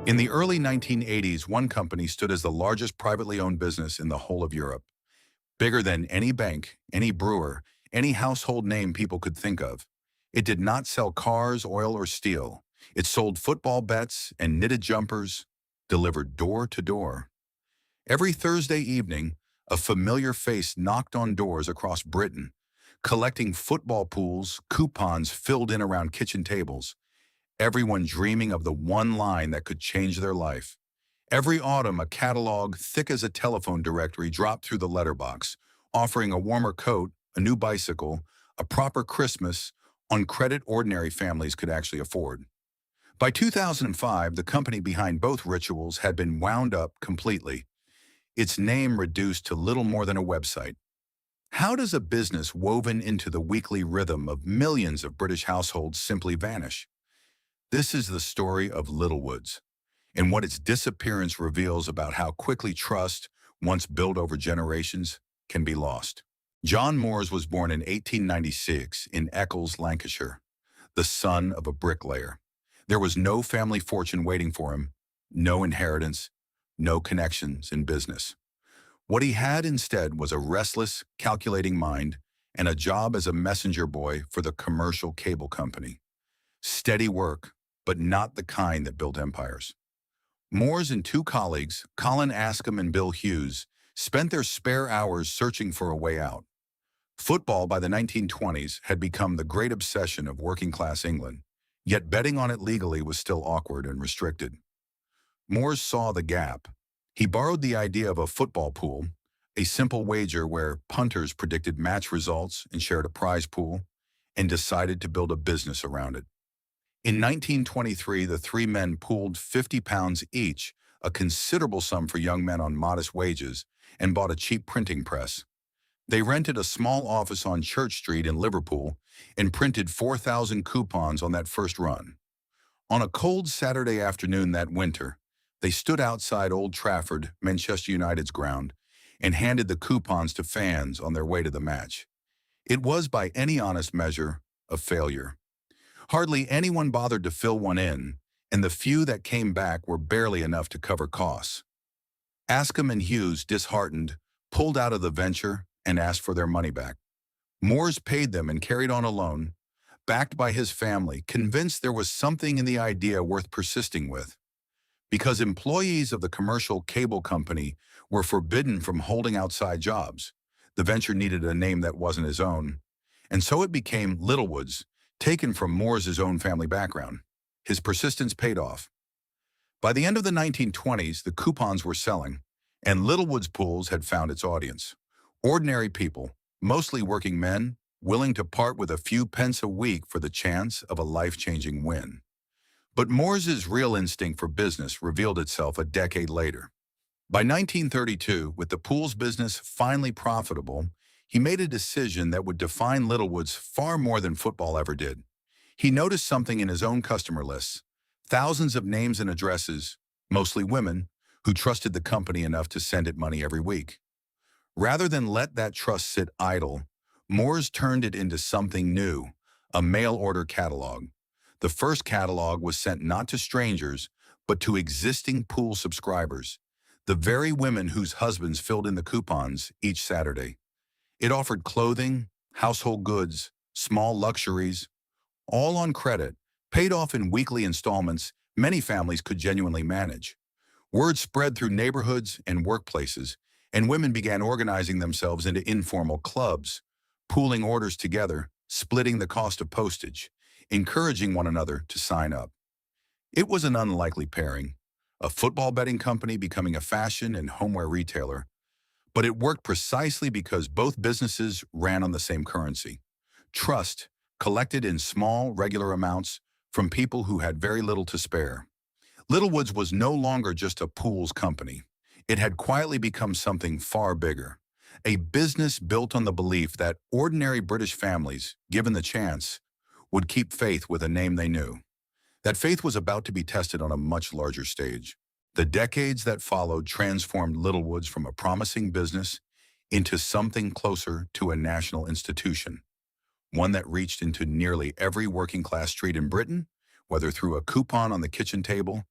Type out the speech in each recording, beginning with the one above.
In the early 1980s, one company stood as the largest privately owned business in the whole of Europe, bigger than any bank, any brewer, any household name people could think of. It did not sell cars, oil, or steel. It sold football bets and knitted jumpers, delivered door to door. Every Thursday evening, a familiar face knocked on doors across Britain, collecting football pools, coupons filled in around kitchen tables, everyone dreaming of the one line that could change their life. Every autumn, a catalog thick as a telephone directory dropped through the letterbox, offering a warmer coat, a new bicycle, a proper Christmas on credit ordinary families could actually afford. By 2005, the company behind both rituals had been wound up completely, its name reduced to little more than a website. How does a business woven into the weekly rhythm of millions of British households simply vanish? This is the story of Littlewoods, and what its disappearance reveals about how quickly trust, once built over generations, can be lost. John Moores was born in 1896 in Eccles, Lancashire, the son of a bricklayer. There was no family fortune waiting for him, no inheritance, no connections in business. What he had instead was a restless, calculating mind and a job as a messenger boy for the commercial cable company. Steady work, but not the kind that built empires. Moores and two colleagues, Colin Ascombe and Bill Hughes, spent their spare hours searching for a way out. Football by the 1920s had become the great obsession of working-class England, yet betting on it legally was still awkward and restricted. Moores saw the gap. He borrowed the idea of a football pool, a simple wager where punters predicted match results and shared a prize pool, and decided to build a business around it. In 1923, the three men pooled £50 each, a considerable sum for young men on modest wages, and bought a cheap printing press. They rented a small office on Church Street in Liverpool and printed 4,000 coupons on that first run. On a cold Saturday afternoon that winter, they stood outside Old Trafford, Manchester United's ground, and handed the coupons to fans on their way to the match. It was, by any honest measure, a failure. Hardly anyone bothered to fill one in, and the few that came back were barely enough to cover costs. Ascombe and Hughes, disheartened, pulled out of the venture and asked for their money back. Moores paid them and carried on alone, backed by his family, convinced there was something in the idea worth persisting with. Because employees of the commercial cable company were forbidden from holding outside jobs, the venture needed a name that wasn't his own, and so it became Littlewoods, taken from Moore's own family background. His persistence paid off. By the end of the 1920s, the coupons were selling, and Littlewoods Pools had found its audience. Ordinary people, mostly working men, willing to part with a few pence a week for the chance of a life-changing win. But Moore's real instinct for business revealed itself a decade later. By 1932, with the pools business finally profitable, he made a decision that would define Littlewoods far more than football ever did. He noticed something in his own customer lists, thousands of names and addresses, mostly women, who trusted the company enough to send it money every week. Rather than let that trust sit idle, Moores turned it into something new, a mail-order catalog. The first catalog was sent not to strangers, but to existing pool subscribers, the very women whose husbands filled in the coupons each Saturday. It offered clothing, household goods, small luxuries, all on credit, paid off in weekly installments many families could genuinely manage. Word spread through neighborhoods and workplaces, and women began organizing themselves into informal clubs, pooling orders together, splitting the cost of postage, encouraging one another to sign up. It was an unlikely pairing, a football betting company becoming a fashion and homeware retailer, but it worked precisely because both businesses ran on the same currency: trust, collected in small, regular amounts from people who had very little to spare. Littlewoods was no longer just a pools company. It had quietly become something far bigger, a business built on the belief that ordinary British families, given the chance, would keep faith with a name they knew. That faith was about to be tested on a much larger stage. The decades that followed transformed Littlewoods from a promising business into something closer to a national institution, one that reached into nearly every working-class street in Britain, whether through a coupon on the kitchen table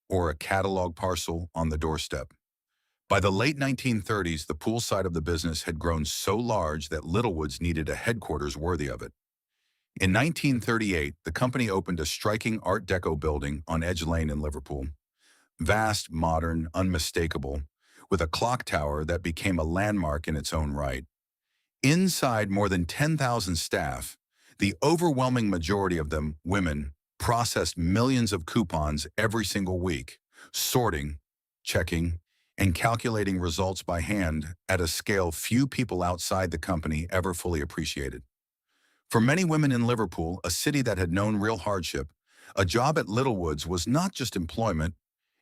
or a catalog parcel on the doorstep. By the late 1930s, the pool side of the business had grown so large that Littlewoods needed a headquarters worthy of it. In 1938, the company opened a striking Art Deco building on Edge Lane in Liverpool. Vast, modern, unmistakable, with a clock tower that became a landmark in its own right. Inside, more than 10,000 staff, the overwhelming majority of them women, processed millions of coupons every single week, sorting, checking, and calculating results by hand at a scale few people outside the company ever fully appreciated. For many women in Liverpool, a city that had known real hardship, a job at Littlewoods was not just employment,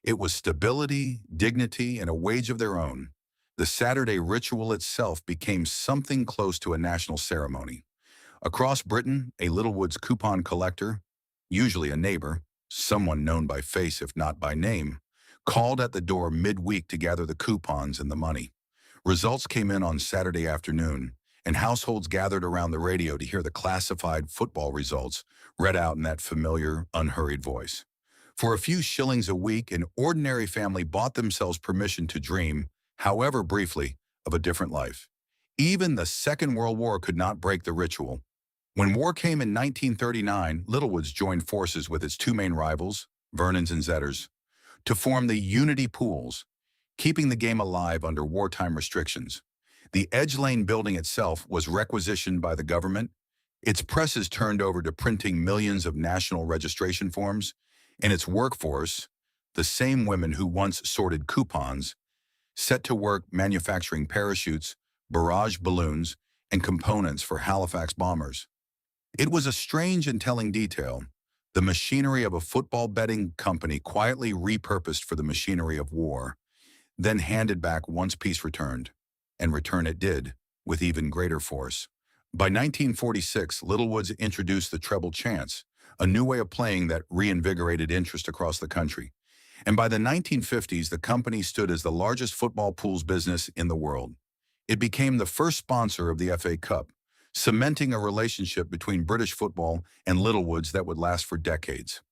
it was stability, dignity, and a wage of their own. The Saturday ritual itself became something close to a national ceremony. Across Britain, a Littlewoods coupon collector, usually a neighbor, someone known by face if not by name, called at the door midweek to gather the coupons and the money. Results came in on Saturday afternoon, and households gathered around the radio to hear the classified football results read out in that familiar, unhurried voice. For a few shillings a week, an ordinary family bought themselves permission to dream, however briefly, of a different life. Even the Second World War could not break the ritual. When war came in 1939, Littlewoods joined forces with its two main rivals, Vernon's and Zetter's, to form the Unity Pools, keeping the game alive under wartime restrictions. The Edge Lane building itself was requisitioned by the government, its presses turned over to printing millions of national registration forms, and its workforce, the same women who once sorted coupons, set to work manufacturing parachutes, barrage balloons, and components for Halifax bombers. It was a strange and telling detail, the machinery of a football betting company quietly repurposed for the machinery of war, then handed back once peace returned, and return it did, with even greater force. By 1946, Littlewoods introduced the treble chance, a new way of playing that reinvigorated interest across the country. And by the 1950s, the company stood as the largest football pools business in the world. It became the first sponsor of the FA Cup, cementing a relationship between British football and Littlewoods that would last for decades.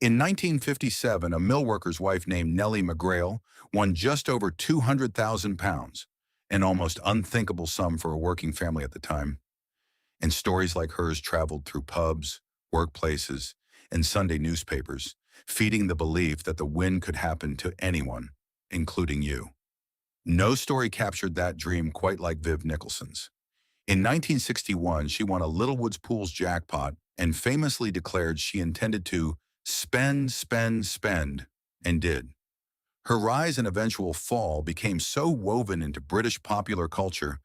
In 1957, a mill worker's wife named Nellie McGrail won just over £200,000, an almost unthinkable sum for a working family at the time. And stories like hers traveled through pubs, workplaces, and Sunday newspapers, feeding the belief that the win could happen to anyone, including you. No story captured that dream quite like Viv Nicholson's. In 1961, she won a Littlewoods Pools jackpot and famously declared she intended to spend, spend, spend, and did. Her rise and eventual fall became so woven into British popular culture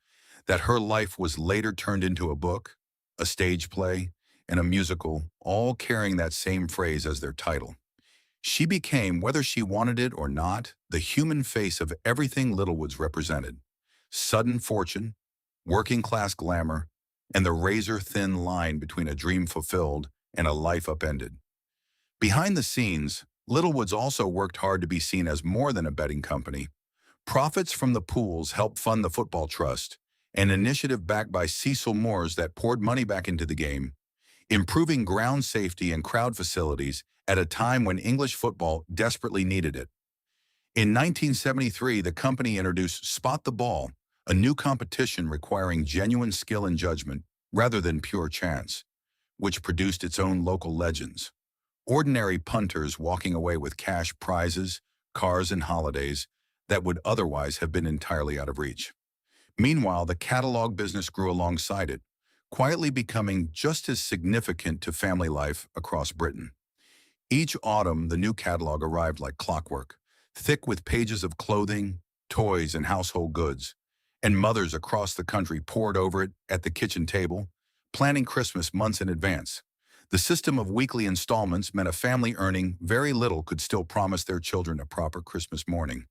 that her life was later turned into a book, a stage play, and a musical, all carrying that same phrase as their title. She became, whether she wanted it or not, the human face of everything Littlewoods represented: sudden fortune, working-class glamour, and the razor-thin line between a dream fulfilled and a life upended. Behind the scenes, Littlewoods also worked hard to be seen as more than a betting company. Profits from the pools helped fund the Football Trust, an initiative backed by Cecil Moores that poured money back into the game, improving ground safety and crowd facilities at a time when English football desperately needed it. In 1973, the company introduced Spot the Ball, a new competition requiring genuine skill and judgment rather than pure chance, which produced its own local legends. Ordinary punters walking away with cash prizes, cars, and holidays that would otherwise have been entirely out of reach. Meanwhile, the catalog business grew alongside it, quietly becoming just as significant to family life across Britain. Each autumn, the new catalog arrived like clockwork, thick with pages of clothing, toys, and household goods, and mothers across the country pored over it at the kitchen table, planning Christmas months in advance. The system of weekly installments meant a family earning very little could still promise their children a proper Christmas morning,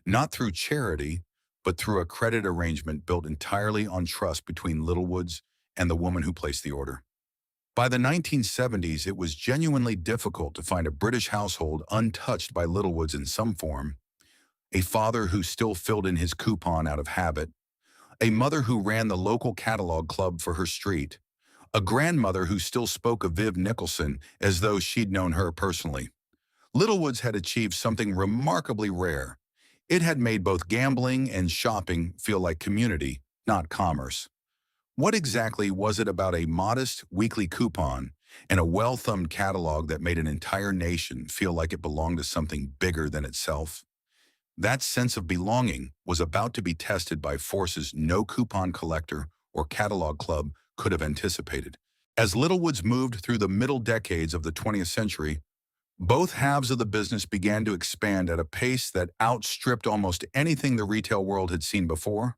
not through charity, but through a credit arrangement built entirely on trust between Littlewoods and the woman who placed the order. By the 1970s, it was genuinely difficult to find a British household untouched by Littlewoods in some form: a father who still filled in his coupon out of habit, a mother who ran the local catalog club for her street, a grandmother who still spoke of Viv Nicholson as though she'd known her personally. Littlewoods had achieved something remarkably rare. It had made both gambling and shopping feel like community, not commerce. What exactly was it about a modest weekly coupon and a well-thumbed catalog that made an entire nation feel like it belonged to something bigger than itself? That sense of belonging was about to be tested by forces no coupon collector or catalog club could have anticipated. As Littlewoods moved through the middle decades of the 20th century, both halves of the business began to expand at a pace that outstripped almost anything the retail world had seen before,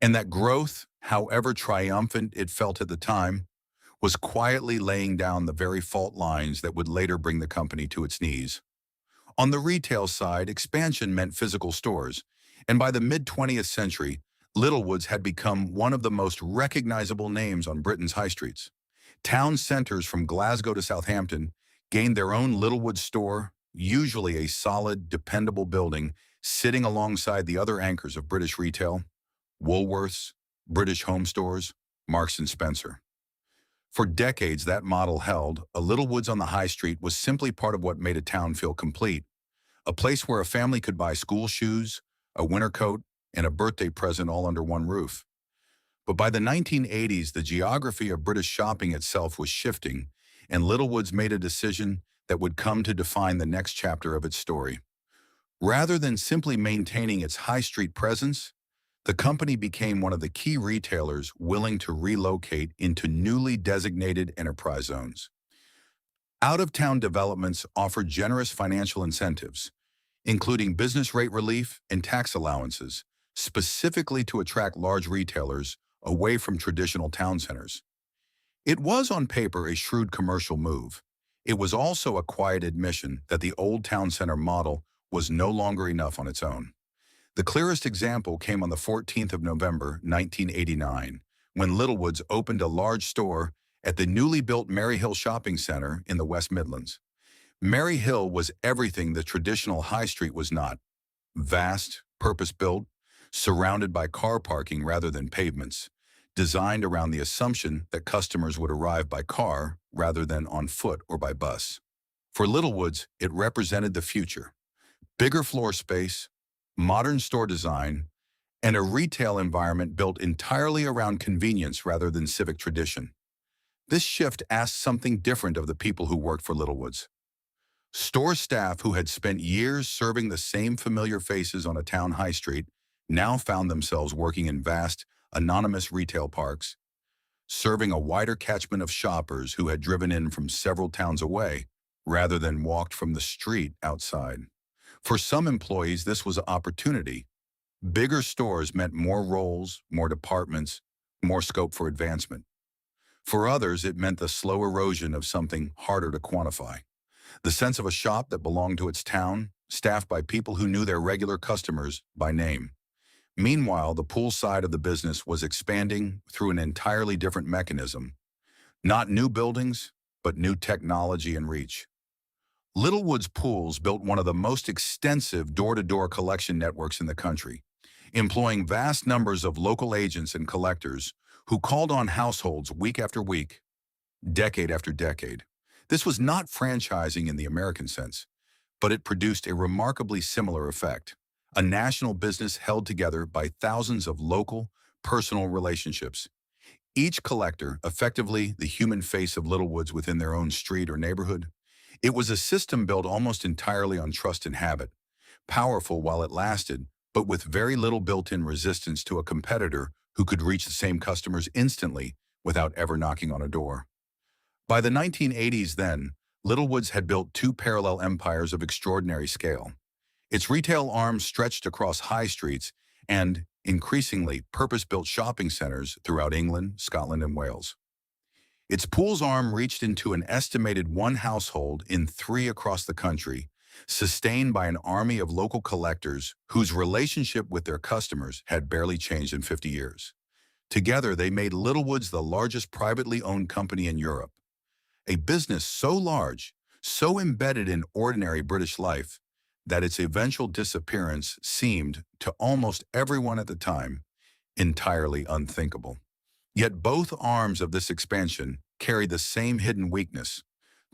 and that growth, however triumphant it felt at the time, was quietly laying down the very fault lines that would later bring the company to its knees. On the retail side, expansion meant physical stores, and by the mid-20th century, Littlewoods had become one of the most recognizable names on Britain's high streets. Town centers from Glasgow to Southampton gained their own Littlewoods store, usually a solid, dependable building sitting alongside the other anchors of British retail: Woolworths, British Home Stores, Marks and Spencer. For decades, that model held. A Littlewoods on the high street was simply part of what made a town feel complete, a place where a family could buy school shoes, a winter coat, and a birthday present all under one roof. But by the 1980s, the geography of British shopping itself was shifting, and Littlewoods made a decision that would come to define the next chapter of its story. Rather than simply maintaining its high street presence, the company became one of the key retailers willing to relocate into newly designated enterprise zones. Out-of-town developments offered generous financial incentives, including business rate relief and tax allowances, specifically to attract large retailers away from traditional town centers. It was on paper a shrewd commercial move. It was also a quiet admission that the old town center model was no longer enough on its own. The clearest example came on the 14th of November, 1989, when Littlewoods opened a large store at the newly built Maryhill Shopping Center in the West Midlands. Maryhill was everything the traditional high street was not: vast, purpose-built, surrounded by car parking rather than pavements, designed around the assumption that customers would arrive by car rather than on foot or by bus. For Littlewoods, it represented the future: bigger floor space, modern store design, and a retail environment built entirely around convenience rather than civic tradition. This shift asked something different of the people who worked for Littlewoods. Store staff who had spent years serving the same familiar faces on a town high street now found themselves working in vast, anonymous retail parks, serving a wider catchment of shoppers who had driven in from several towns away rather than walked from the street outside. For some employees, this was an opportunity. Bigger stores meant more roles, more departments, more scope for advancement. For others, it meant the slow erosion of something harder to quantify: the sense of a shop that belonged to its town, staffed by people who knew their regular customers by name. Meanwhile, the pool side of the business was expanding through an entirely different mechanism. Not new buildings, but new technology and reach. Littlewoods Pools built one of the most extensive door-to-door collection networks in the country, employing vast numbers of local agents and collectors who called on households week after week, decade after decade. This was not franchising in the American sense, but it produced a remarkably similar effect: a national business held together by thousands of local, personal relationships. Each collector, effectively the human face of Littlewoods within their own street or neighborhood. It was a system built almost entirely on trust and habit, powerful while it lasted, but with very little built-in resistance to a competitor who could reach the same customers instantly without ever knocking on a door. By the 1980s then, Littlewoods had built two parallel empires of extraordinary scale. Its retail arm stretched across high streets and, increasingly, purpose-built shopping centers throughout England, Scotland, and Wales. Its pools arm reached into an estimated one household in three across the country, sustained by an army of local collectors whose relationship with their customers had barely changed in 50 years. Together, they made Littlewoods the largest privately owned company in Europe. A business so large, so embedded in ordinary British life, that its eventual disappearance seemed, to almost everyone at the time, entirely unthinkable. Yet both arms of this expansion carried the same hidden weakness: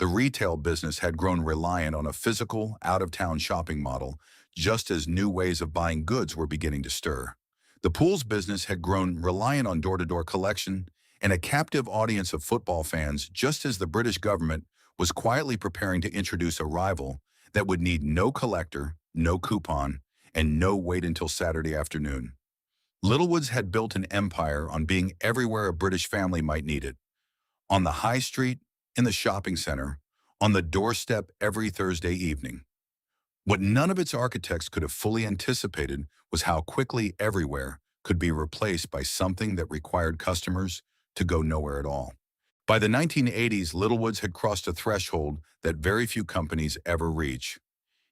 The retail business had grown reliant on a physical, out-of-town shopping model, just as new ways of buying goods were beginning to stir. The pools business had grown reliant on door-to-door collection and a captive audience of football fans, just as the British government was quietly preparing to introduce a rival that would need no collector, no coupon, and no wait until Saturday afternoon. Littlewoods had built an empire on being everywhere a British family might need it. On the high street, in the shopping center, on the doorstep every Thursday evening. What none of its architects could have fully anticipated was how quickly everywhere could be replaced by something that required customers to go nowhere at all. By the 1980s, Littlewoods had crossed a threshold that very few companies ever reach.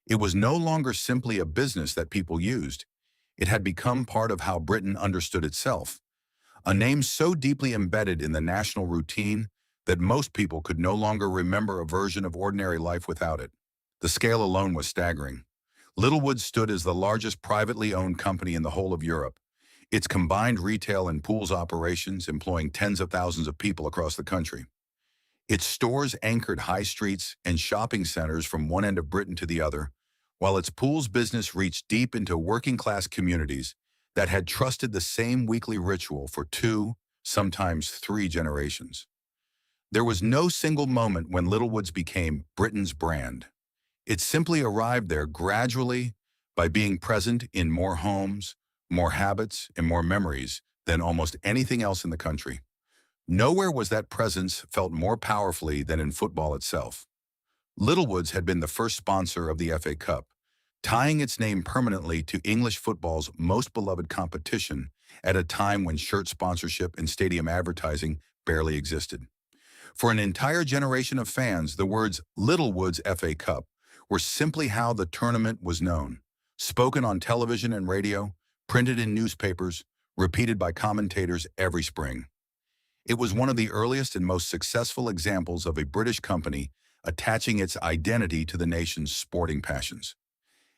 It was no longer simply a business that people used. It had become part of how Britain understood itself, a name so deeply embedded in the national routine that most people could no longer remember a version of ordinary life without it. The scale alone was staggering. Littlewoods stood as the largest privately owned company in the whole of Europe, its combined retail and pools operations employing tens of thousands of people across the country. Its stores anchored high streets and shopping centers from one end of Britain to the other, while its pools business reached deep into working-class communities that had trusted the same weekly ritual for two, sometimes three generations. There was no single moment when Littlewoods became Britain's brand. It simply arrived there gradually by being present in more homes, more habits, and more memories than almost anything else in the country. Nowhere was that presence felt more powerfully than in football itself. Littlewoods had been the first sponsor of the FA Cup, tying its name permanently to English football's most beloved competition at a time when shirt sponsorship and stadium advertising barely existed. For an entire generation of fans, the words Littlewoods FA Cup were simply how the tournament was known, spoken on television and radio, printed in newspapers, repeated by commentators every spring. It was one of the earliest and most successful examples of a British company attaching its identity to the nation's sporting passions.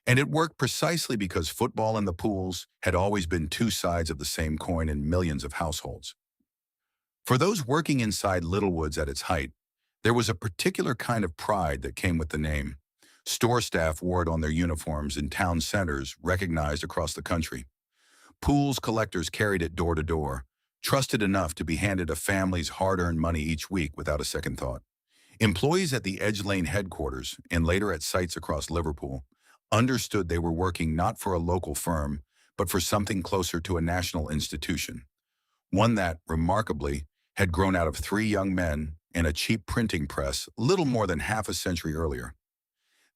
And it worked precisely because football and the pools had always been two sides of the same coin in millions of households. For those working inside Littlewoods at its height, there was a particular kind of pride that came with the name. Store staff wore it on their uniforms in town centers recognized across the country. Pools collectors carried it door to door, trusted enough to be handed a family's hard-earned money each week without a second thought. Employees at the Edge Lane headquarters, and later at sites across Liverpool, understood they were working not for a local firm, but for something closer to a national institution. One that, remarkably, had grown out of three young men and a cheap printing press little more than half a century earlier.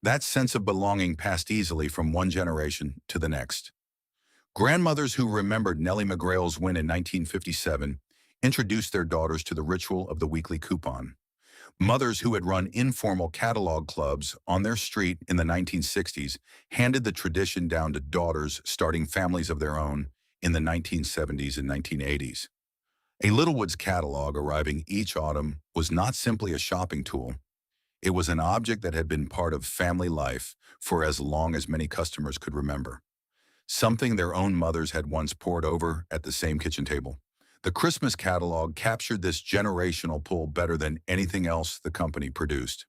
That sense of belonging passed easily from one generation to the next. Grandmothers who remembered Nellie McGrail's win in 1957 introduced their daughters to the ritual of the weekly coupon. Mothers who had run informal catalog clubs on their street in the 1960s handed the tradition down to daughters starting families of their own in the 1970s and 1980s. A Littlewoods catalog arriving each autumn was not simply a shopping tool. It was an object that had been part of family life for as long as many customers could remember. Something their own mothers had once pored over at the same kitchen table. The Christmas catalog captured this generational pull better than anything else the company produced.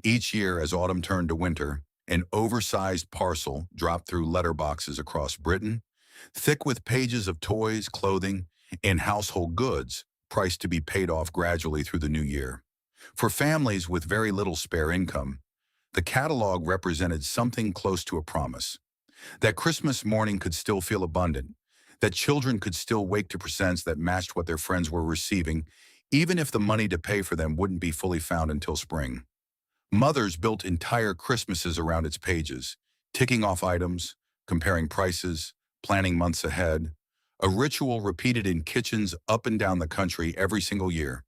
Each year, as autumn turned to winter, an oversized parcel dropped through letterboxes across Britain, thick with pages of toys, clothing, and household goods, priced to be paid off gradually through the new year. For families with very little spare income, the catalog represented something close to a promise. That Christmas morning could still feel abundant, that children could still wake to presents that matched what their friends were receiving, even if the money to pay for them wouldn't be fully found until spring. Mothers built entire Christmases around its pages, ticking off items, comparing prices, planning months ahead, a ritual repeated in kitchens up and down the country every single year.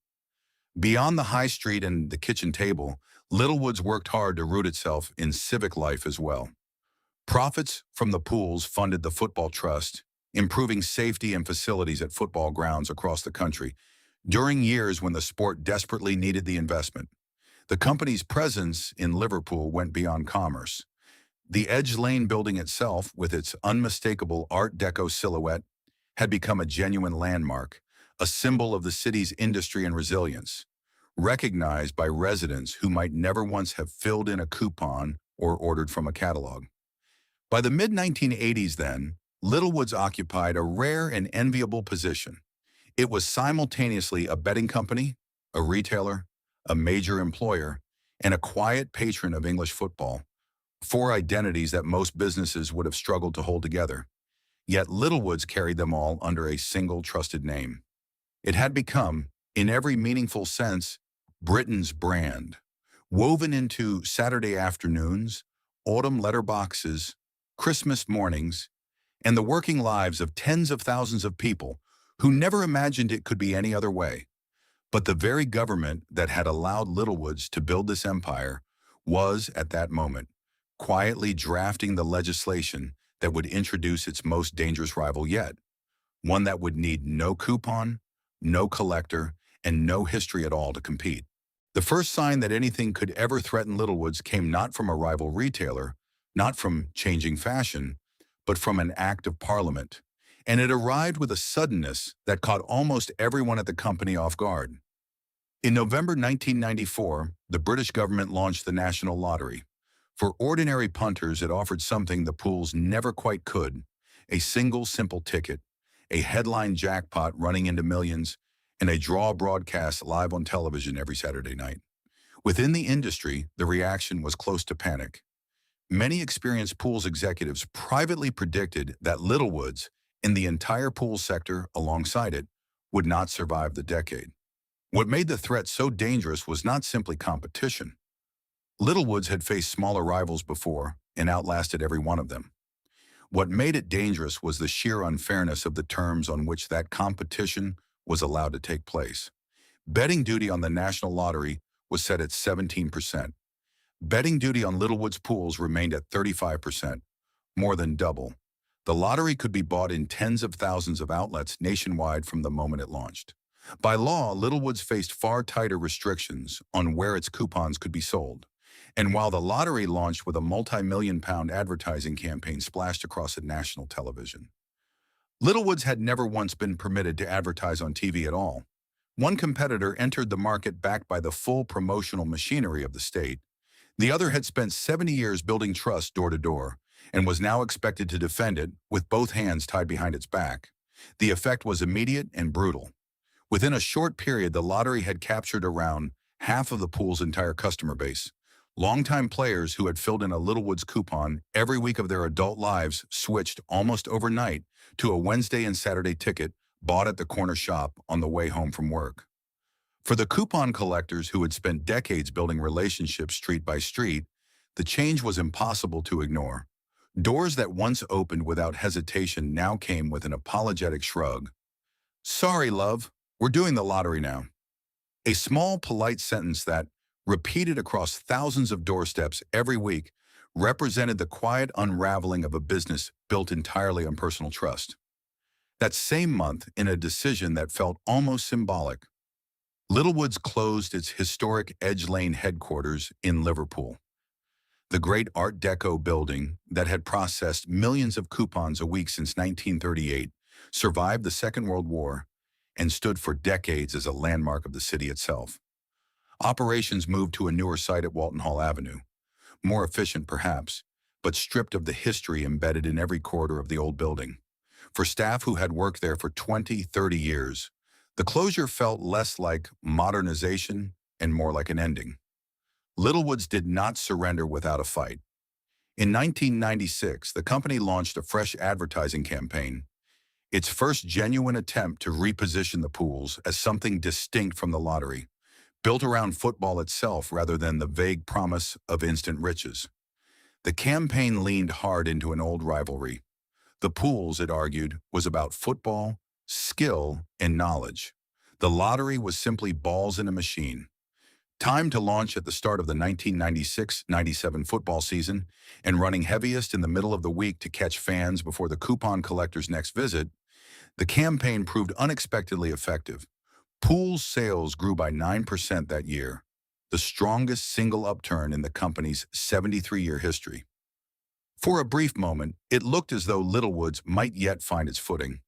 Beyond the high street and the kitchen table, Littlewoods worked hard to root itself in civic life as well. Profits from the pools funded the football trust, improving safety and facilities at football grounds across the country during years when the sport desperately needed the investment. The company's presence in Liverpool went beyond commerce. The Edge Lane building itself, with its unmistakable Art Deco silhouette, had become a genuine landmark, a symbol of the city's industry and resilience. recognized by residents who might never once have filled in a coupon or ordered from a catalog. By the mid-1980s then, Littlewoods occupied a rare and enviable position. It was simultaneously a betting company, a retailer, a major employer, and a quiet patron of English football, four identities that most businesses would have struggled to hold together. Yet Littlewoods carried them all under a single trusted name. It had become, in every meaningful sense, Britain's brand, woven into Saturday afternoons, autumn letterboxes, Christmas mornings, and the working lives of tens of thousands of people who never imagined it could be any other way. But the very government that had allowed Littlewoods to build this empire was, at that moment, quietly drafting the legislation that would introduce its most dangerous rival yet, one that would need no coupon, no collector, and no history at all to compete. The first sign that anything could ever threaten Littlewoods came not from a rival retailer, not from changing fashion, but from an act of parliament. And it arrived with a suddenness that caught almost everyone at the company off guard. In November 1994, the British government launched the National Lottery. For ordinary punters, it offered something the pools never quite could: a single simple ticket, a headline jackpot running into millions, and a draw broadcast live on television every Saturday night. Within the industry, the reaction was close to panic. Many experienced pools executives privately predicted that Littlewoods, and the entire pool sector alongside it, would not survive the decade. What made the threat so dangerous was not simply competition. Littlewoods had faced smaller rivals before and outlasted every one of them. What made it dangerous was the sheer unfairness of the terms on which that competition was allowed to take place. Betting duty on the National Lottery was set at 17%. Betting duty on Littlewoods pools remained at 35%, more than double. The lottery could be bought in tens of thousands of outlets nationwide from the moment it launched. By law, Littlewoods faced far tighter restrictions on where its coupons could be sold. And while the lottery launched with a multi-million-pound advertising campaign splashed across a national television, Littlewoods had never once been permitted to advertise on TV at all. One competitor entered the market backed by the full promotional machinery of the state. The other had spent 70 years building trust door to door and was now expected to defend it with both hands tied behind its back. The effect was immediate and brutal. Within a short period, the lottery had captured around half of the pool's entire customer base. Longtime players who had filled in a Littlewoods coupon every week of their adult lives switched almost overnight to a Wednesday and Saturday ticket bought at the corner shop on the way home from work. For the coupon collectors who had spent decades building relationships street by street, the change was impossible to ignore. Doors that once opened without hesitation now came with an apologetic shrug. "Sorry, love, we're doing the lottery now." A small, polite sentence that, repeated across thousands of doorsteps every week, represented the quiet unraveling of a business built entirely on personal trust. That same month, in a decision that felt almost symbolic, Littlewoods closed its historic Edge Lane headquarters in Liverpool. The great Art Deco building that had processed millions of coupons a week since 1938 survived the Second World War and stood for decades as a landmark of the city itself. Operations moved to a newer site at Walton Hall Avenue, more efficient perhaps, but stripped of the history embedded in every corridor of the old building. For staff who had worked there for 20, 30 years, the closure felt less like modernization and more like an ending. Littlewoods did not surrender without a fight. In 1996, the company launched a fresh advertising campaign, its first genuine attempt to reposition the pools as something distinct from the lottery, built around football itself rather than the vague promise of instant riches. The campaign leaned hard into an old rivalry. The pools, it argued, was about football, skill, and knowledge. The lottery was simply balls in a machine. Timed to launch at the start of the 1996-97 football season and running heaviest in the middle of the week to catch fans before the coupon collector's next visit, the campaign proved unexpectedly effective. Pool sales grew by 9% that year, the strongest single upturn in the company's 73-year history. For a brief moment, it looked as though Littlewoods might yet find its footing.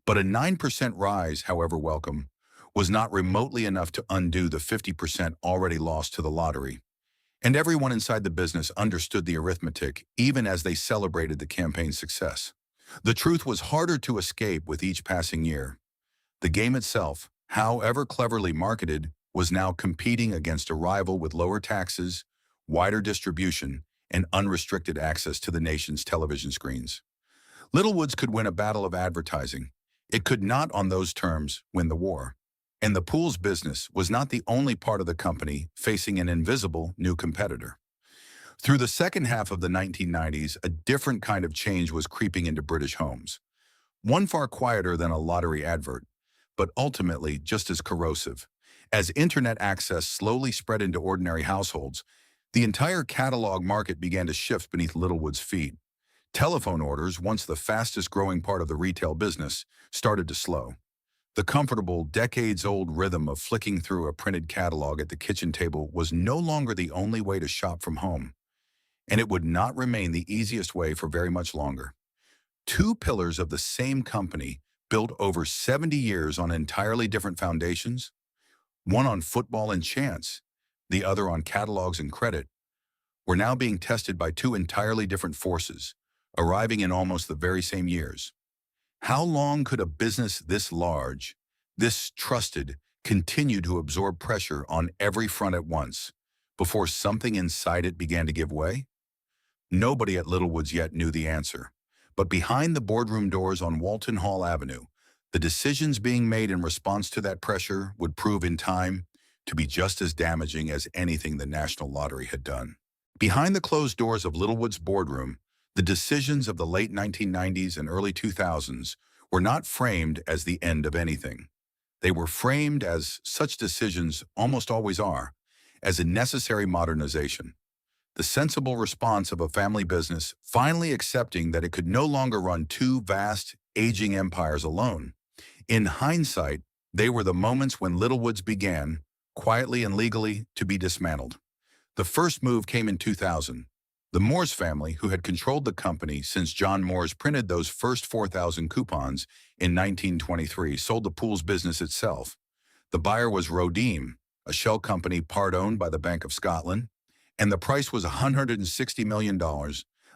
But a 9% rise, however welcome, was not remotely enough to undo the 50% already lost to the lottery. And everyone inside the business understood the arithmetic, even as they celebrated the campaign's success. The truth was harder to escape with each passing year. The game itself, however cleverly marketed, was now competing against a rival with lower taxes, wider distribution, and unrestricted access to the nation's television screens. Littlewoods could win a battle of advertising. It could not, on those terms, win the war. And the pool's business was not the only part of the company facing an invisible new competitor. Through the second half of the 1990s, a different kind of change was creeping into British homes. One far quieter than a lottery advert, but ultimately just as corrosive. As internet access slowly spread into ordinary households, the entire catalog market began to shift beneath Littlewood's feet. Telephone orders, once the fastest-growing part of the retail business, started to slow. The comfortable, decades-old rhythm of flicking through a printed catalog at the kitchen table was no longer the only way to shop from home, and it would not remain the easiest way for very much longer. Two pillars of the same company, built over 70 years on entirely different foundations, one on football and chance, the other on catalogs and credit, were now being tested by two entirely different forces, arriving in almost the very same years. How long could a business this large, this trusted, continue to absorb pressure on every front at once, before something inside it began to give way? Nobody at Littlewoods yet knew the answer. But behind the boardroom doors on Walton Hall Avenue, the decisions being made in response to that pressure would prove in time to be just as damaging as anything the National Lottery had done. Behind the closed doors of Littlewood's boardroom, the decisions of the late 1990s and early 2000s were not framed as the end of anything. They were framed, as such decisions almost always are, as a necessary modernization. The sensible response of a family business finally accepting that it could no longer run two vast, aging empires alone. In hindsight, they were the moments when Littlewoods began, quietly and legally, to be dismantled. The first move came in 2000. The Moores family, who had controlled the company since John Moores printed those first 4,000 coupons in 1923, sold the pool's business itself. The buyer was Rodeem, a shell company part owned by the Bank of Scotland, and the price was $160 million,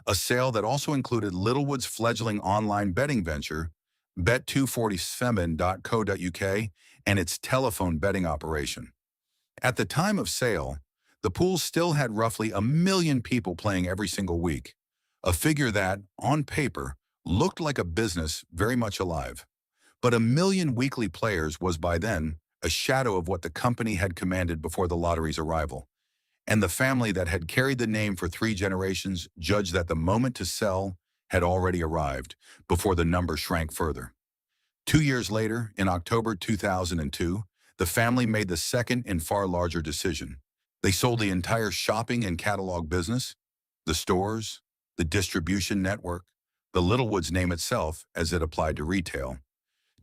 a sale that also included Littlewood's fledgling online betting venture, bet247.co.uk, and its telephone betting operation. At the time of sale, the pool still had roughly 1 million people playing every single week, a figure that, on paper, looked like a business very much alive. But 1 million weekly players was by then a shadow of what the company had commanded before the lottery's arrival. And the family that had carried the name for 3 generations judged that the moment to sell had already arrived, before the number shrank further. 2 years later, in October 2002, the family made the second and far larger decision. They sold the entire shopping and catalog business, the stores, the distribution network, the Littlewoods name itself as it applied to retail,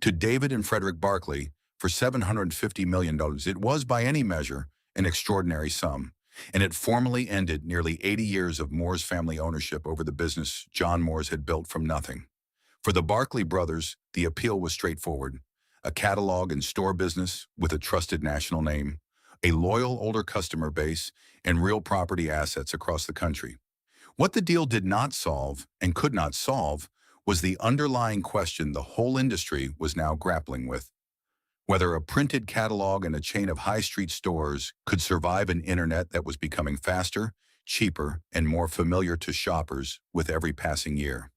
to David and Frederick Barkley for $750 million. It was, by any measure, an extraordinary sum, and it formally ended nearly 80 years of Moores family ownership over the business John Moores had built from nothing. For the Barkley brothers, the appeal was straightforward: a catalog and store business with a trusted national name, a loyal older customer base, and real property assets across the country. What the deal did not solve, and could not solve, was the underlying question the whole industry was now grappling with: whether a printed catalog and a chain of high street stores could survive an internet that was becoming faster, cheaper, and more familiar to shoppers with every passing year.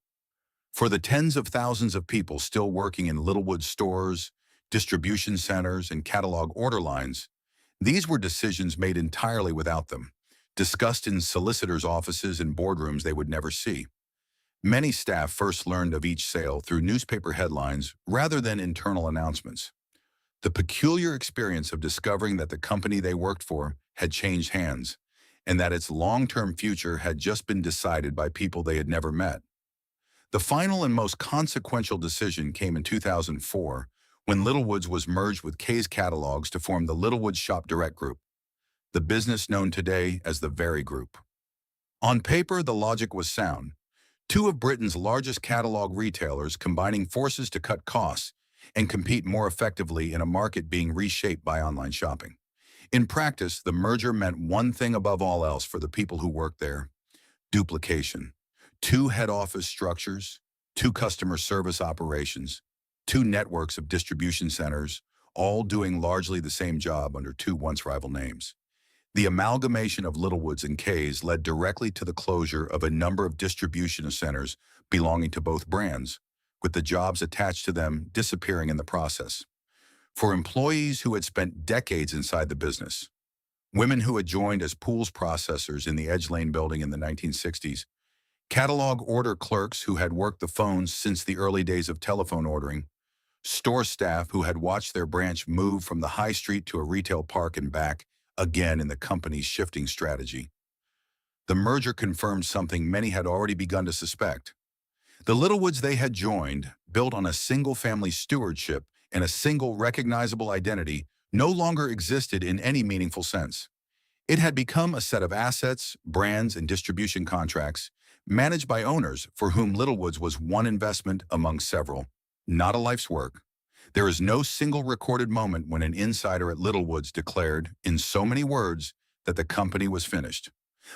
For the tens of thousands of people still working in Littlewood stores, distribution centers, and catalog order lines, these were decisions made entirely without them, discussed in solicitors' offices and boardrooms they would never see. Many staff first learned of each sale through newspaper headlines rather than internal announcements. The peculiar experience of discovering that the company they worked for had changed hands, and that its long-term future had just been decided by people they had never met. The final and most consequential decision came in 2004, when Littlewoods was merged with Kay's Catalogs to form the Littlewoods Shop Direct Group, the business known today as the Very Group. On paper, the logic was sound. Two of Britain's largest catalog retailers combining forces to cut costs and compete more effectively in a market being reshaped by online shopping. In practice, the merger meant one thing above all else for the people who worked there: duplication. Two head office structures, two customer service operations, two networks of distribution centers, all doing largely the same job under two once rival names. The amalgamation of Littlewoods and K's led directly to the closure of a number of distribution centers belonging to both brands, with the jobs attached to them disappearing in the process. For employees who had spent decades inside the business, women who had joined as pools processors in the Edge Lane building in the 1960s, catalog order clerks who had worked the phones since the early days of telephone ordering, store staff who had watched their branch move from the high street to a retail park and back, again in the company's shifting strategy. The merger confirmed something many had already begun to suspect. The Littlewoods they had joined, built on a single-family stewardship and a single recognizable identity, no longer existed in any meaningful sense. It had become a set of assets, brands, and distribution contracts managed by owners for whom Littlewoods was one investment among several, not a life's work. There is no single recorded moment when an insider at Littlewoods declared, in so many words, that the company was finished.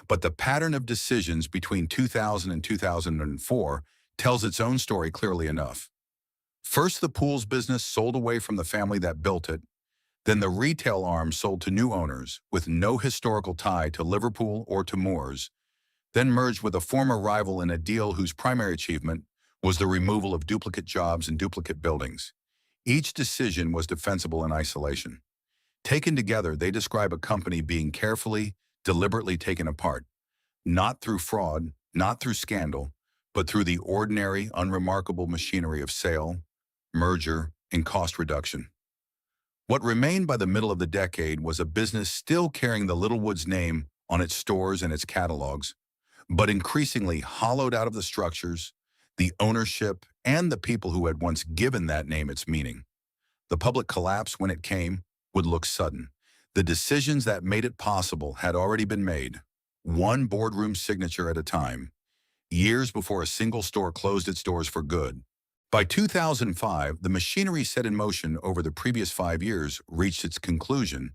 But the pattern of decisions between 2000 and 2004 tells its own story clearly enough. First, the pools business sold away from the family that built it. Then the retail arm sold to new owners with no historical tie to Liverpool or to Moors, then merged with a former rival in a deal whose primary achievement was the removal of duplicate jobs and duplicate buildings. Each decision was defensible in isolation. Taken together, they describe a company being carefully, deliberately taken apart, not through fraud, not through scandal, but through the ordinary, unremarkable machinery of sale, merger, and cost reduction. What remained by the middle of the decade was a business still carrying the Littlewoods name on its stores and its catalogs, but increasingly hollowed out of the structures, the ownership, and the people who had once given that name its meaning. The public collapse, when it came, would look sudden. The decisions that made it possible had already been made, one boardroom signature at a time, years before a single store closed its doors for good. By 2005, the machinery set in motion over the previous 5 years reached its conclusion,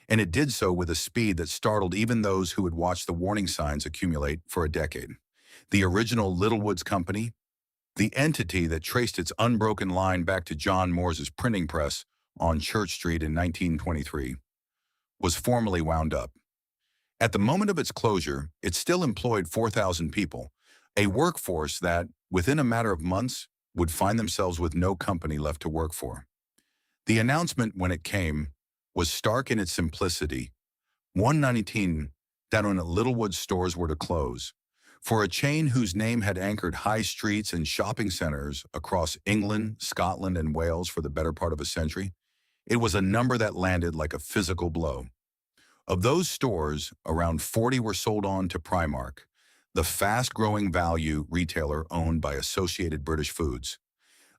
and it did so with a speed that startled even those who had watched the warning signs accumulate for a decade. The original Littlewoods Company, the entity that traced its unbroken line back to John Moore's printing press on Church Street in 1923, was formally wound up. At the moment of its closure, it still employed 4,000 people, a workforce that, within a matter of months, would find themselves with no company left to work for. The announcement, when it came, was stark in its simplicity. 119 down at Littlewoods stores were to close. For a chain whose name had anchored high streets and shopping centers across England, Scotland, and Wales for the better part of a century, it was a number that landed like a physical blow. Of those stores, around 40 were sold on to Primark, the fast-growing value retailer owned by Associated British Foods,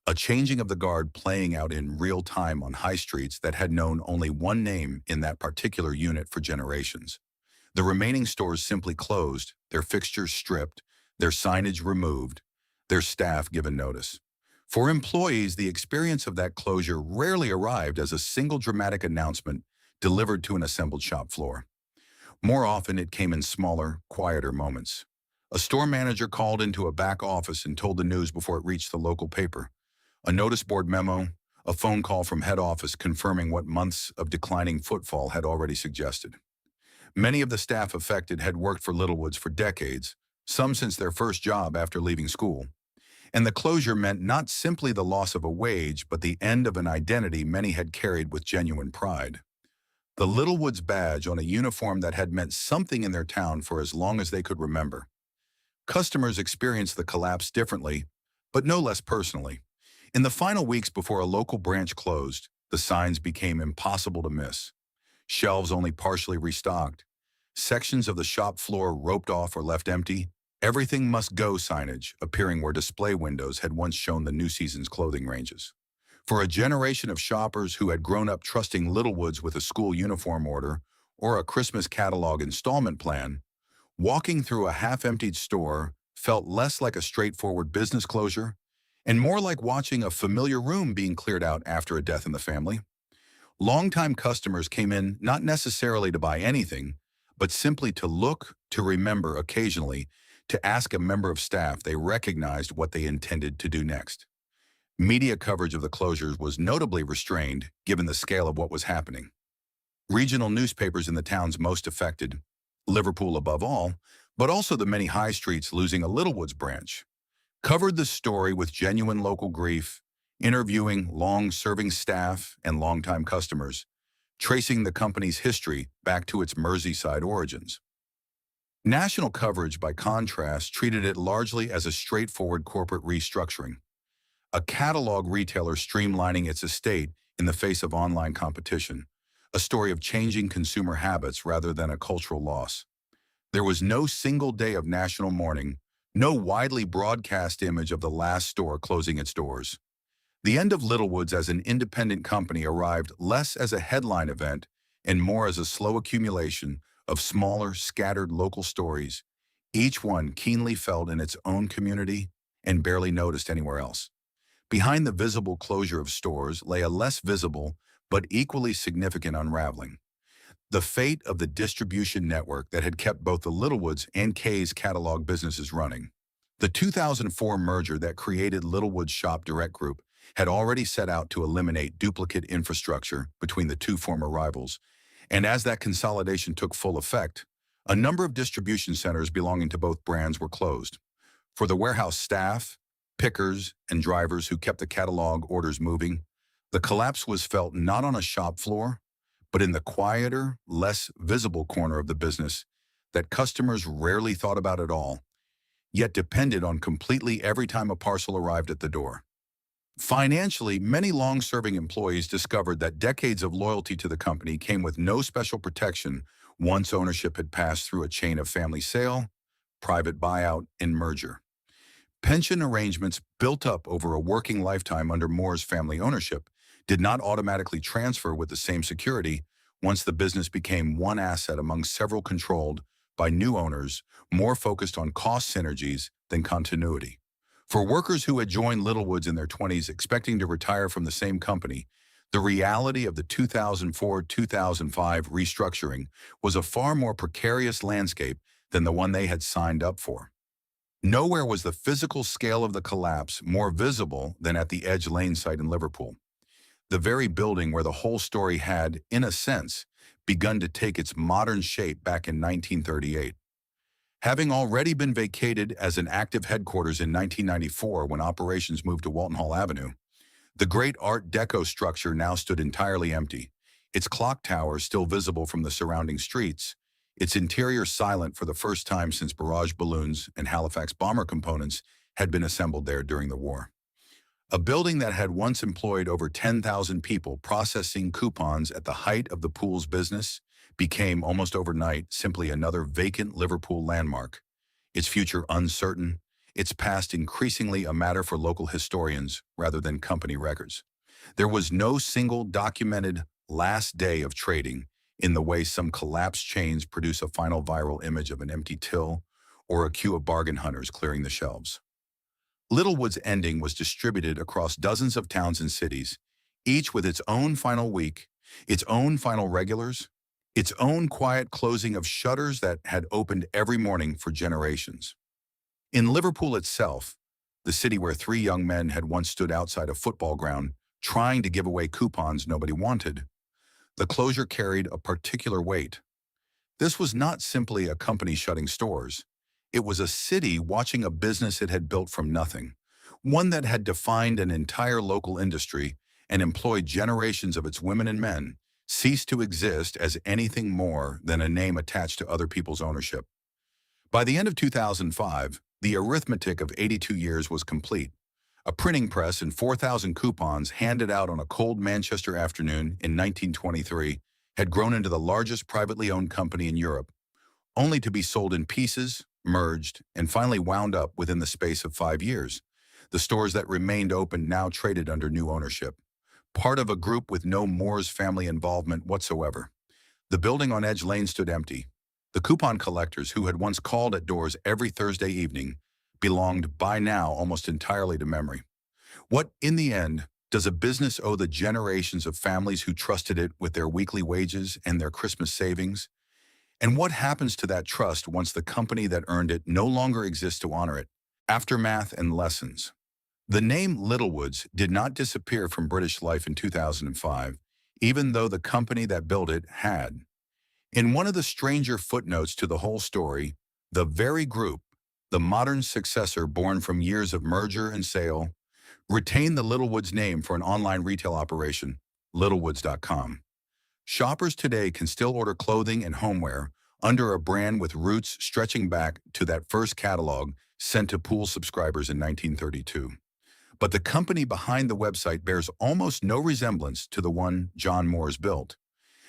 a changing of the guard playing out in real time on high streets that had known only one name in that particular unit for generations. The remaining stores simply closed, their fixtures stripped, their signage removed, their staff given notice. For employees, the experience of that closure rarely arrived as a single dramatic announcement delivered to an assembled shop floor. More often, it came in smaller, quieter moments. A store manager called into a back office and told the news before it reached the local paper. A notice board memo, a phone call from head office confirming what months of declining footfall had already suggested. Many of the staff affected had worked for Littlewoods for decades, some since their first job after leaving school. And the closure meant not simply the loss of a wage, but the end of an identity many had carried with genuine pride. The Littlewoods badge on a uniform that had meant something in their town for as long as they could remember. Customers experienced the collapse differently, but no less personally. In the final weeks before a local branch closed, the signs became impossible to miss. Shelves only partially restocked, sections of the shop floor roped off or left empty, everything must go signage appearing where display windows had once shown the new season's clothing ranges. For a generation of shoppers who had grown up trusting Littlewoods with a school uniform order or a Christmas catalog installment plan, walking through a half-emptied store felt less like a straightforward business closure and more like watching a familiar room being cleared out after a death in the family. Longtime customers came in not necessarily to buy anything, but simply to look, to remember occasionally, to ask a member of staff they recognized what they intended to do next. Media coverage of the closures was notably restrained given the scale of what was happening. Regional newspapers in the towns most affected, Liverpool above all, but also the many high streets losing a Littlewoods branch, covered the story with genuine local grief, interviewing long-serving staff and longtime customers, tracing the company's history back to its Merseyside origins. National coverage, by contrast, treated it largely as a straightforward corporate restructuring, a catalog retailer streamlining its estate in the face of online competition, a story of changing consumer habits rather than a cultural loss. There was no single day of national mourning, no widely broadcast image of the last store closing its doors. The end of Littlewoods as an independent company arrived less as a headline event and more as a slow accumulation of smaller, scattered local stories, each one keenly felt in its own community and barely noticed anywhere else. Behind the visible closure of stores lay a less visible but equally significant unraveling. The fate of the distribution network that had kept both the Littlewoods and Kay's catalog businesses running. The 2004 merger that created Littlewoods Shop Direct Group had already set out to eliminate duplicate infrastructure between the two former rivals, and as that consolidation took full effect, a number of distribution centers belonging to both brands were closed. For the warehouse staff, pickers, and drivers who kept the catalog orders moving, the collapse was felt not on a shop floor, but in the quieter, less visible corner of the business that customers rarely thought about at all, yet depended on completely every time a parcel arrived at the door. Financially, many long-serving employees discovered that decades of loyalty to the company came with no special protection once ownership had passed through a chain of family sale, private buyout, and merger. Pension arrangements built up over a working lifetime under Moore's family ownership did not automatically transfer with the same security once the business became one asset among several controlled by new owners more focused on cost synergies than continuity. For workers who had joined Littlewoods in their 20s expecting to retire from the same company, the reality of the 2004-2005 restructuring was a far more precarious landscape than the one they had signed up for. Nowhere was the physical scale of the collapse more visible than at the Edge Lane site in Liverpool, the very building where the whole story had, in a sense, begun to take its modern shape back in 1938. Having already been vacated as an active headquarters in 1994 when operations moved to Walton Hall Avenue, the great Art Deco structure now stood entirely empty, its clock tower still visible from the surrounding streets, its interior silent for the first time since barrage balloons and Halifax bomber components had been assembled there during the war. A building that had once employed over 10,000 people processing coupons at the height of the pool's business became almost overnight simply another vacant Liverpool landmark, its future uncertain, its past increasingly a matter for local historians rather than company records. There was no single documented last day of trading in the way some collapsed chains produce a final viral image of an empty till or a queue of bargain hunters clearing the shelves. Littlewood's ending was distributed across dozens of towns and cities, each with its own final week, its own final regulars, its own quiet closing of shutters that had opened every morning for generations. In Liverpool itself, the city where three young men had once stood outside a football ground trying to give away coupons nobody wanted, the closure carried a particular weight. This was not simply a company shutting stores. It was a city watching a business it had built from nothing, one that had defined an entire local industry and employed generations of its women and men, cease to exist as anything more than a name attached to other people's ownership. By the end of 2005, the arithmetic of 82 years was complete. A printing press and 4,000 coupons handed out on a cold Manchester afternoon in 1923 had grown into the largest privately owned company in Europe, only to be sold in pieces, merged, and finally wound up within the space of 5 years. The stores that remained open now traded under new ownership, part of a group with no Moore's family involvement whatsoever. The building on Edge Lane stood empty. The coupon collectors who had once called at doors every Thursday evening belonged by now almost entirely to memory. What, in the end, does a business owe the generations of families who trusted it with their weekly wages and their Christmas savings? And what happens to that trust once the company that earned it no longer exists to honor it? Aftermath and lessons. The name Littlewoods did not disappear from British life in 2005, even though the company that built it had. In one of the stranger footnotes to the whole story, the very group, the modern successor born from years of merger and sale, retained the Littlewoods name for an online retail operation, littlewoods.com. Shoppers today can still order clothing and homeware under a brand with roots stretching back to that first catalog sent to pool subscribers in 1932. But the company behind the website bears almost no resemblance to the one John Moores built.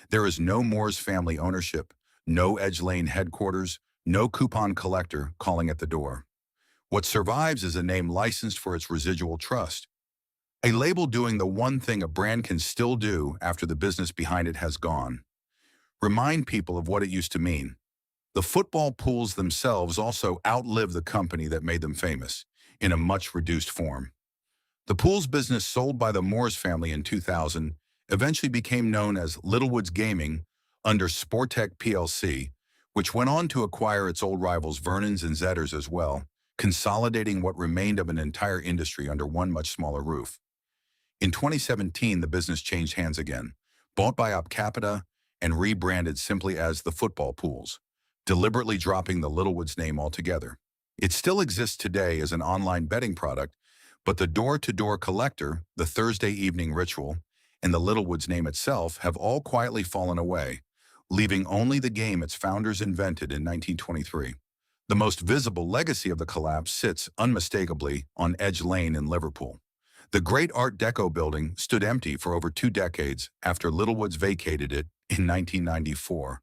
There is no Moores family ownership, no Edge Lane headquarters, no coupon collector calling at the door. What survives is a name licensed for its residual trust. A label doing the one thing a brand can still do after the business behind it has gone. Remind people of what it used to mean. The football pools themselves also outlived the company that made them famous, in a much reduced form. The pools business sold by the Moores family in 2000 eventually became known as Littlewoods Gaming under Sportech plc, which went on to acquire its old rivals Vernon's and Zedders as well, consolidating what remained of an entire industry under one much smaller roof. In 2017, the business changed hands again, bought by Op Capita and rebranded simply as the Football Pools, deliberately dropping the Littlewoods name altogether. It still exists today as an online betting product, but the door-to-door collector, the Thursday evening ritual, and the Littlewoods name itself have all quietly fallen away, leaving only the game its founders invented in 1923. The most visible legacy of the collapse sits unmistakably on Edge Lane in Liverpool. The great Art Deco building stood empty for over 2 decades after Littlewoods vacated it in 1994.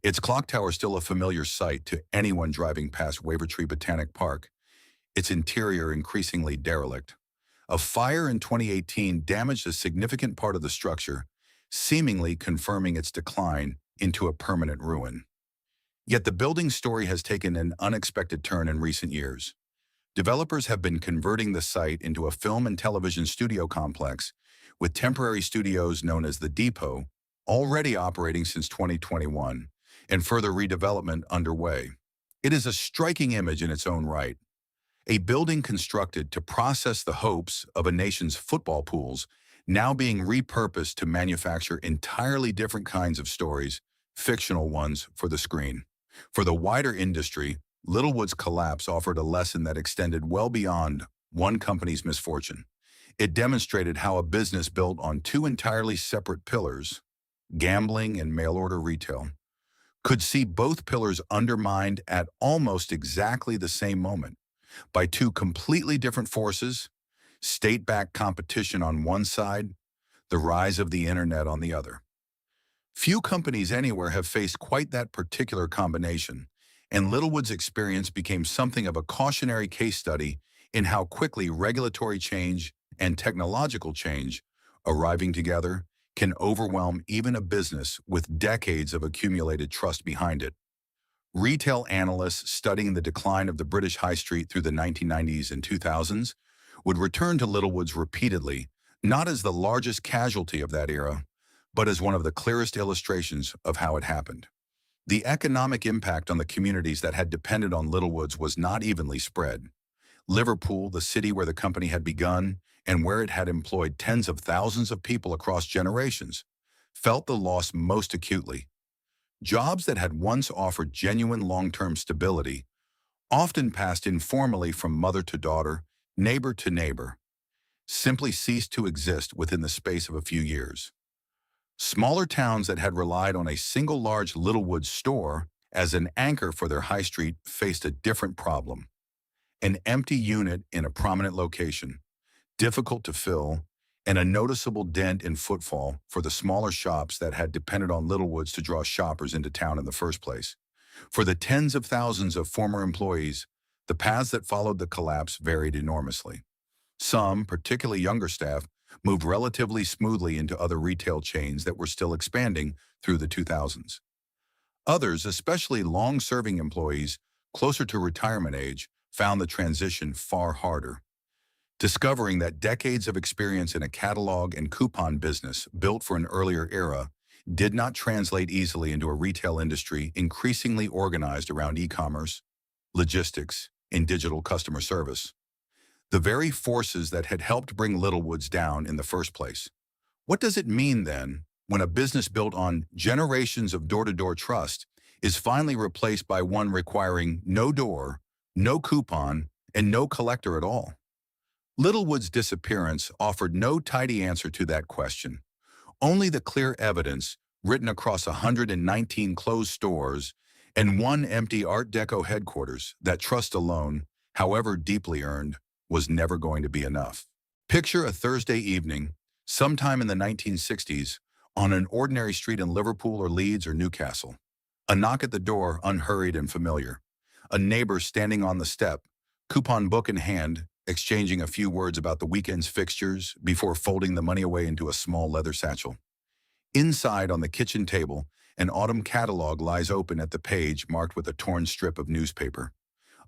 Its clock tower still a familiar sight to anyone driving past Wavertree Botanic Park, its interior increasingly derelict. A fire in 2018 damaged a significant part of the structure, seemingly confirming its decline into a permanent ruin. Yet the building's story has taken an unexpected turn in recent years. Developers have been converting the site into a film and television studio complex, with temporary studios known as the Depot already operating since 2021, and further redevelopment underway. It is a striking image in its own right. A building constructed to process the hopes of a nation's football pools, now being repurposed to manufacture entirely different kinds of stories, fictional ones, for the screen. For the wider industry, Littlewoods Collapse offered a lesson that extended well beyond one company's misfortune. It demonstrated how a business built on 2 entirely separate pillars, gambling and mail-order retail, could see both pillars undermined at almost exactly the same moment by 2 completely different forces: state-backed competition on one side, the rise of the internet on the other. Few companies anywhere have faced quite that particular combination, and Littlewood's experience became something of a cautionary case study in how quickly regulatory change and technological change, arriving together, can overwhelm even a business with decades of accumulated trust behind it. Retail analysts studying the decline of the British high street through the 1990s and 2000s would return to Littlewoods repeatedly, not as the largest casualty of that era, but as one of the clearest illustrations of how it happened. The economic impact on the communities that had depended on Littlewoods was not evenly spread. Liverpool, the city where the company had begun and where it had employed tens of thousands of people across generations, felt the loss most acutely. Jobs that had once offered genuine long-term stability often passed informally from mother to daughter, neighbor to neighbor, simply ceased to exist within the space of a few years. Smaller towns that had relied on a single large Littlewoods store as an anchor for their high street faced a different problem. An empty unit in a prominent location, difficult to fill, and a noticeable dent in footfall for the smaller shops that had depended on Littlewoods to draw shoppers into town in the first place. For the tens of thousands of former employees, the paths that followed the collapse varied enormously. Some, particularly younger staff, moved relatively smoothly into other retail chains that were still expanding through the 2000s. Others, especially long-serving employees closer to retirement age, found the transition far harder. discovering that decades of experience in a catalog and coupon business built for an earlier era did not translate easily into a retail industry increasingly organized around e-commerce, logistics, and digital customer service. The very forces that had helped bring Littlewoods down in the first place. What does it mean, then, when a business built on generations of door-to-door trust is finally replaced by one requiring no door, no coupon, and no collector at all? Littlewood's disappearance offered no tidy answer to that question, only the clear evidence written across 119 closed stores and one empty Art Deco headquarters that trust alone, however deeply earned, was never going to be enough. Picture a Thursday evening, sometime in the 1960s, on an ordinary street in Liverpool or Leeds or Newcastle. A knock at the door, unhurried and familiar. A neighbor standing on the step, coupon book in hand, exchanging a few words about the weekend's fixtures before folding the money away into a small leather satchel. Inside, on the kitchen table, an autumn catalog lies open at the page marked with a torn strip of newspaper.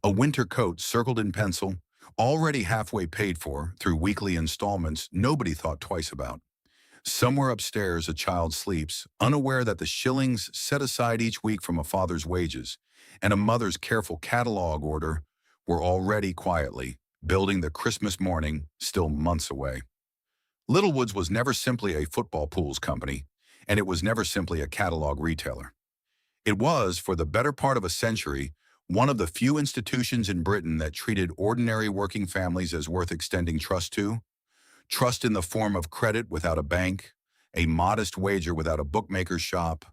A winter coat circled in pencil, already halfway paid for through weekly installments nobody thought twice about. Somewhere upstairs, a child sleeps, unaware that the shillings set aside each week from a father's wages and a mother's careful catalog order were already quietly building the Christmas morning, still months away. Littlewoods was never simply a football pools company, and it was never simply a catalog retailer. It was, for the better part of a century, one of the few institutions in Britain that treated ordinary working families as worth extending trust to. Trust in the form of credit without a bank, a modest wager without a bookmaker's shop,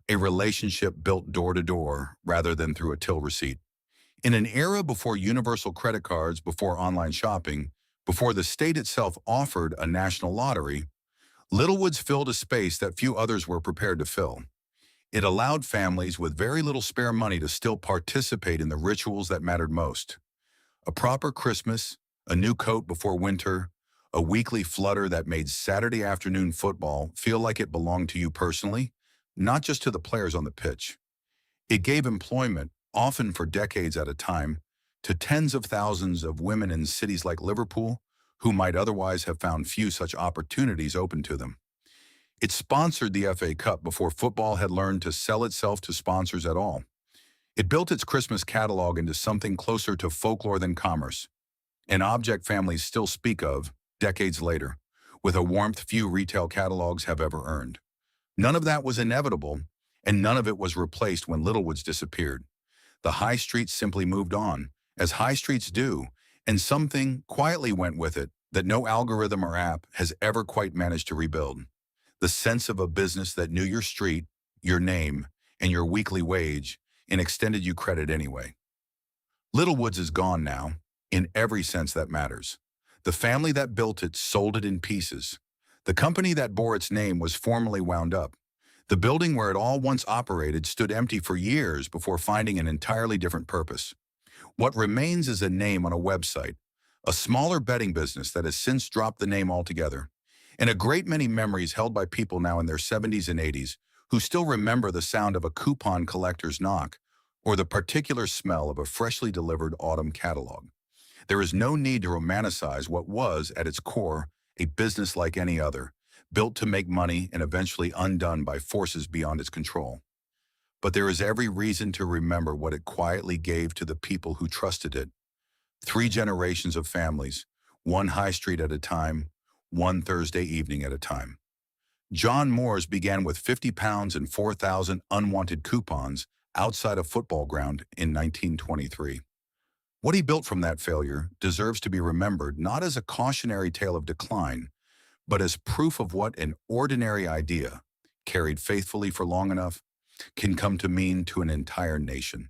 a relationship built door to door rather than through a till receipt. In an era before universal credit cards, before online shopping, before the state itself offered a national lottery, Littlewoods filled a space that few others were prepared to fill. It allowed families with very little spare money to still participate in the rituals that mattered most. A proper Christmas, a new coat before winter, a weekly flutter that made Saturday afternoon football feel like it belonged to you personally, not just to the players on the pitch. It gave employment, often for decades at a time, to tens of thousands of women in cities like Liverpool who might otherwise have found few such opportunities open to them. It sponsored the FA Cup before football had learned to sell itself to sponsors at all. It built its Christmas catalog into something closer to folklore than commerce, an object families still speak of, decades later, with a warmth few retail catalogs have ever earned. None of that was inevitable, and none of it was replaced when Littlewoods disappeared. The high streets simply moved on, as high streets do, and something quietly went with it that no algorithm or app has ever quite managed to rebuild. The sense of a business that knew your street, your name, and your weekly wage, and extended you credit anyway. Littlewoods is gone now, in every sense that matters. The family that built it sold it in pieces. The company that bore its name was formally wound up. The building where it all once operated stood empty for years before finding an entirely different purpose. What remains is a name on a website, a smaller bedding business that has since dropped the name altogether, and a great many memories held by people now in their 70s and 80s who still remember the sound of a coupon collector's knock or the particular smell of a freshly delivered autumn catalog. There is no need to romanticize what was, at its core, a business like any other, built to make money and eventually undone by forces beyond its control. But there is every reason to remember what it quietly gave to the people who trusted it. 3 generations of families, one high street at a time, one Thursday evening at a time. John Moore's began with £50 and 4,000 unwanted coupons outside a football ground in 1923. What he built from that failure deserves to be remembered not as a cautionary tale of decline, but as proof of what an ordinary idea, carried faithfully for long enough, can come to mean to an entire nation.